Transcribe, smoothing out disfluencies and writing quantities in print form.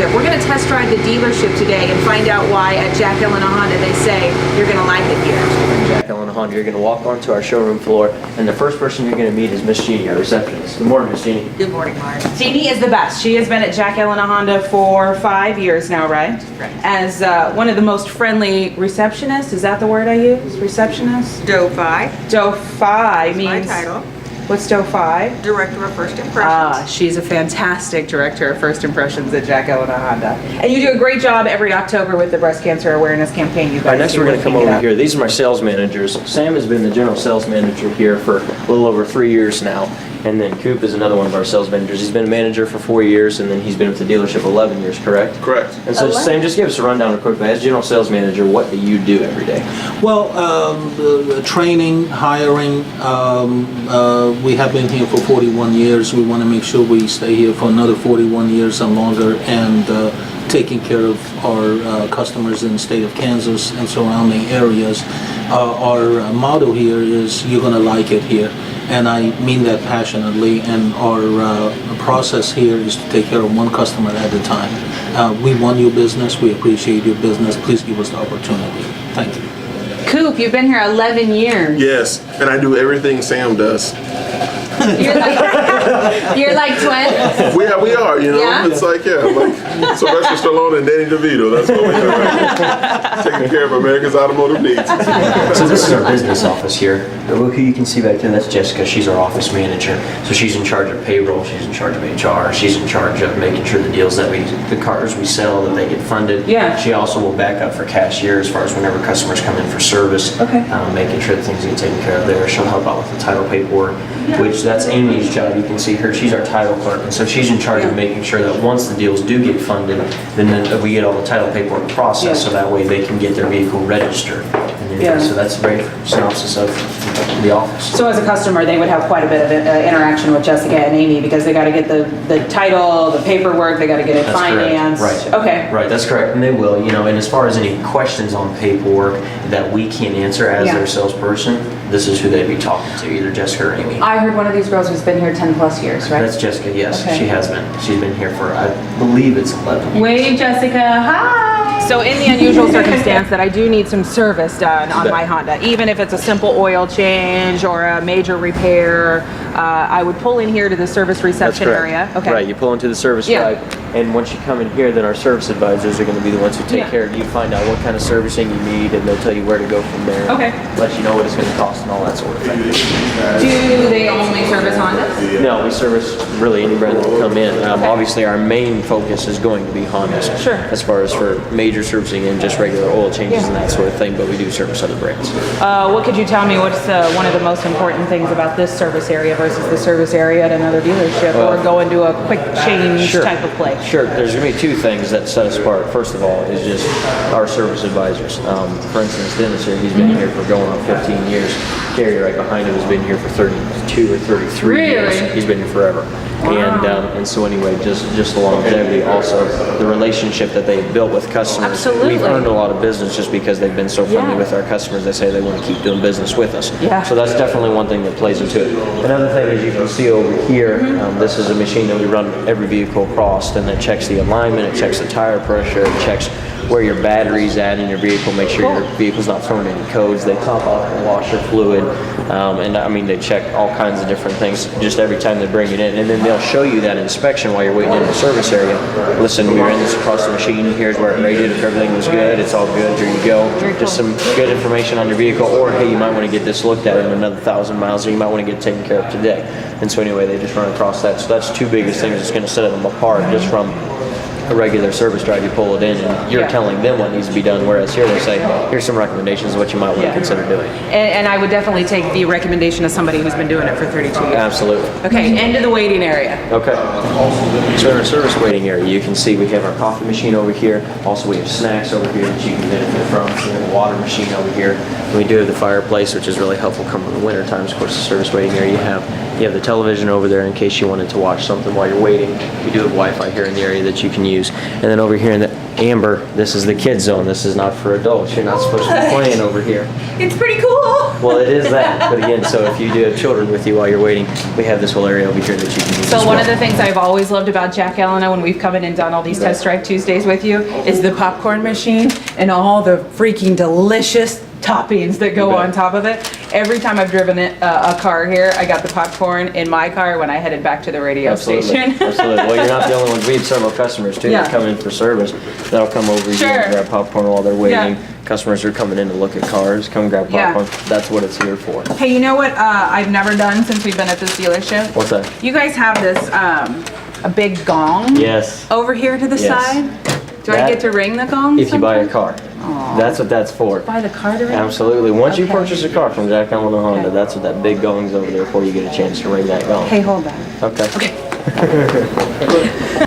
dealership. We're going to test drive the dealership today and find out why at Jack Ellena Honda they say you're going to like it here. Jack Ellena Honda, you're going to walk onto our showroom floor, and the first person you're going to meet is Miss Jeannie, our receptionist. Good morning, Miss Jeannie. Good morning, Mark. Jeannie is the best. She has been at Jack Ellena Honda for 5 years now, right? Right. As one of the most friendly receptionists. Is that the word I use? Receptionist? DO5. DO5 means... My title. What's DO5? Director of First Impressions. Ah, she's a fantastic director of First Impressions at Jack Ellena Honda. And you do a great job every October with the breast cancer awareness campaign. You guys All right, next do we're going to come working it over up. here. These are my sales managers. Sam has been the general sales manager here for a little over 3 years now. And then Coop is another one of our sales managers. He's been a manager for 4 years, and then he's been with the dealership 11 years, correct? Correct. And so, Sam, just give us a rundown real quick. As general sales manager, what do you do every day? Well, training, hiring. We have been here for 41 years. We want to make sure we stay here for another 41 years and longer, and taking care of our customers in the state of Kansas and surrounding areas. Our motto here is, you're going to like it here. And I mean that passionately, and our process here is to take care of one customer at a time. We want your business, we appreciate your business, please give us the opportunity. Thank you. Coop, you've been here 11 years. Yes, and I do everything Sam does. You're like twins? We are, you know. Yeah? It's like, like Sylvester Stallone and Danny DeVito. That's what we do. Taking care of America's automotive needs. So this is our business office here. Who you can see back there, that's Jessica. She's our office manager. So she's in charge of payroll, she's in charge of HR, she's in charge of making sure the deals that the cars we sell, that they get funded. Yeah. She also will back up for cashier as far as whenever customers come in for service. Okay. Making sure that things get taken care of there. She'll help out with the title paperwork, which that's Amy's job. You can see her, she's our title clerk. And so she's in charge of making sure that once the deals do get funded, then we get all the title paperwork processed, so that way they can get their vehicle registered. And so that's a very synopsis of the office. So as a customer, they would have quite a bit of interaction with Jessica and Amy because they got to get the title, the paperwork, they got to get it financed. Right. Okay. Right, that's correct. And they will, you know, and as far as any questions on paperwork that we can't answer as their salesperson, this is who they'd be talking to, either Jessica or Amy. I heard one of these girls who's been here 10 plus years, right? That's Jessica, yes. Okay. She has been. She's been here for, I believe it's 11 years. Wave, Jessica, hi! So in the unusual circumstance that I do need some service done on my Honda, even if it's a simple oil change or a major repair, I would pull in here to the service reception area. Okay. Right, you pull into the service drive, and once you come in here, then our service advisors are going to be the ones who take care of you, find out what kind of servicing you need, and they'll tell you where to go from there. Okay. Let you know what it's going to cost and all that sort of thing. Do they only service Hondas? No, we service really any brand that will come in. Obviously, our main focus is going to be Hondas. Sure. As far as for major servicing and just regular oil changes and that sort of thing, but we do service other brands. What could you tell me? What's one of the most important things about this service area versus the service area at another dealership, or go into a quick change type of place? Sure. There's going to be two things that set us apart. First of all is just our service advisors. For instance, Dennis here, he's been here for going on 15 years. Gary right behind him has been here for 32 or 33 years. He's been here forever. Wow. And so anyway, just the longevity, also the relationship that they've built with customers. Absolutely. We've earned a lot of business just because they've been so friendly with our customers. They say they want to keep doing business with us. Yeah. So that's definitely one thing that plays into it. Another thing is you can see over here, this is a machine that we run every vehicle across, and it checks the alignment, it checks the tire pressure, it checks where your battery's at in your vehicle, make sure your vehicle's not throwing any codes. They top off the washer fluid, and I mean, they check all kinds of different things just every time they bring it in. And then they'll show you that inspection while you're waiting in the service area. Listen, we ran this across the machine. Here's where it rated. If everything was good, it's all good. Here you go. Just some good information on your vehicle. Or, hey, you might want to get this looked at in another 1,000 miles, or you might want to get it taken care of today. And so anyway, they just run across that. So that's two biggest things that's going to set them apart just from a regular service drive. You pull it in and you're telling them what needs to be done, whereas here they say, here's some recommendations of what you might want to consider doing. And I would definitely take the recommendation of somebody who's been doing it for 32 years. Absolutely. Okay, into the waiting area. Okay. So in our service waiting area, you can see we have our coffee machine over here. Also, we have snacks over here that you can benefit from. We have a water machine over here. We do have the fireplace, which is really helpful coming in the winter times. Of course, the service waiting area you have You have the television over there in case you wanted to watch something while you're waiting. We do have Wi-Fi here in the area that you can use. And then over here in the amber, this is the kid zone. This is not for adults. You're not supposed to be playing over here. It's pretty cool. Well, it is that. But again, so if you do have children with you while you're waiting, we have this whole area over here that you can use. So as one well. of the things I've always loved about Jack Ellena when we've come in and done all these Test Drive Tuesdays with you is the popcorn machine and all the freaking delicious toppings that go You bet. on top of it. Every time I've driven a car here, I got the popcorn in my car when I headed back to the radio station. Absolutely. Well, you're not the only ones. We have several customers too Yeah. that come in for service. That'll come over here and grab popcorn while they're waiting. Yeah. Customers are coming in to look at cars. Come grab Yeah. popcorn. That's what it's here for. Hey, you know what I've never done since we've been at this dealership? What's that? You guys have this, a big gong Yes. over here to the Yes. side. Do I That- get to ring the gong? If you buy a sometime? car. That's what that's for. Buy the car to ring? Absolutely. Once you Okay. purchase a car from Jack Ellena Honda, Okay. that's what that big gong's over there for. You get a chance to ring that gong. Hey, hold that. Okay. Okay.